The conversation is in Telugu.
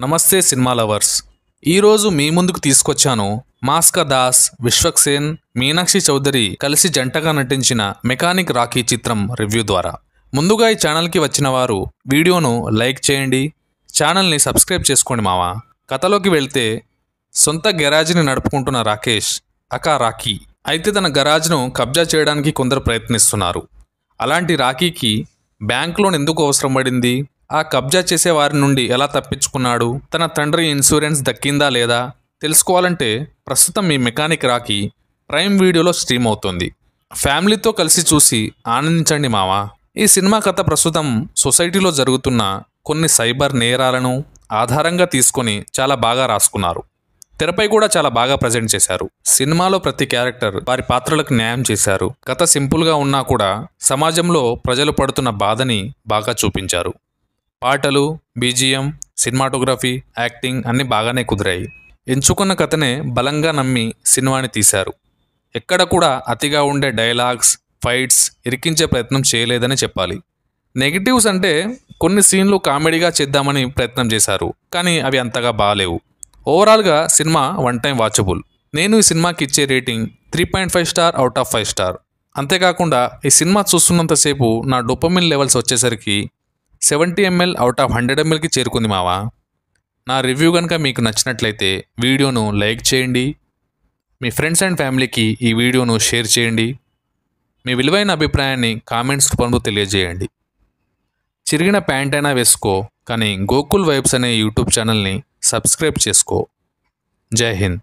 నమస్తే సినిమా లవర్స్. ఈరోజు మీ ముందుకు తీసుకొచ్చాను మాస్కా దాస్, విశ్వక్ సేన్, మీనాక్షి చౌదరి కలిసి జంటగా నటించిన మెకానిక్ రాకీ చిత్రం రివ్యూ ద్వారా. ముందుగా ఈ ఛానల్కి వచ్చిన వారు వీడియోను లైక్ చేయండి, ఛానల్ని సబ్స్క్రైబ్ చేసుకోండి మావా. కథలోకి వెళ్తే, సొంత గెరాజ్ని నడుపుకుంటున్న రాకేష్ అకా రాకీ అయితే తన గరాజ్ను కబ్జా చేయడానికి కొందరు ప్రయత్నిస్తున్నారు. అలాంటి రాకీకి బ్యాంక్ లోన్ ఎందుకు అవసరం పడింది, ఆ కబ్జా చేసే వారి నుండి ఎలా తప్పించుకున్నాడు, తన తండ్రి ఇన్సూరెన్స్ దక్కిందా లేదా తెలుసుకోవాలంటే ప్రస్తుతం మీ మెకానిక్ రాకీ ప్రైమ్ వీడియోలో స్ట్రీమ్ అవుతుంది. ఫ్యామిలీతో కలిసి చూసి ఆనందించండి మావా. ఈ సినిమా కథ ప్రస్తుతం సొసైటీలో జరుగుతున్న కొన్ని సైబర్ నేరాలను ఆధారంగా తీసుకొని చాలా బాగా రాసుకున్నారు. తెరపై కూడా చాలా బాగా ప్రజెంట్ చేశారు. సినిమాలో ప్రతి క్యారెక్టర్ వారి పాత్రలకు న్యాయం చేశారు. కథ సింపుల్గా ఉన్నా కూడా సమాజంలో ప్రజలు పడుతున్న బాధని బాగా చూపించారు. పాటలు, బీజిఎం, సినిమాటోగ్రఫీ, యాక్టింగ్ అన్నీ బాగానే కుదిరాయి. ఎంచుకున్న కథనే బలంగా నమ్మి సినిమాని తీశారు. ఎక్కడ కూడా అతిగా ఉండే డైలాగ్స్, ఫైట్స్ ఇరికించే ప్రయత్నం చేయలేదని చెప్పాలి. నెగిటివ్స్ అంటే కొన్ని సీన్లు కామెడీగా చేద్దామని ప్రయత్నం చేశారు, కానీ అవి అంతగా బాగాలేవు. ఓవరాల్గా సినిమా వన్ టైం వాచబుల్. నేను ఈ సినిమాకి ఇచ్చే rating 3.5 star out of 5 star. అంతేకాకుండా ఈ సినిమా చూస్తున్నంతసేపు నా డోపమిన్ లెవెల్స్ వచ్చేసరికి 70 ml అవుట్ ఆఫ్ 100 mlకి చేరుకుంది మావా. నా రివ్యూ కనుక మీకు నచ్చినట్లయితే వీడియోను లైక్ చేయండి, మీ ఫ్రెండ్స్ అండ్ ఫ్యామిలీకి ఈ వీడియోను షేర్ చేయండి, మీ విలువైన అభిప్రాయాన్ని కామెంట్స్ రూపంలో తెలియజేయండి. చిరిగిన ప్యాంట్ అయినా వేసుకో, కానీ గోకుల్ వైబ్స్ అనే యూట్యూబ్ ఛానల్ని సబ్స్క్రైబ్ చేసుకో. జై హింద్.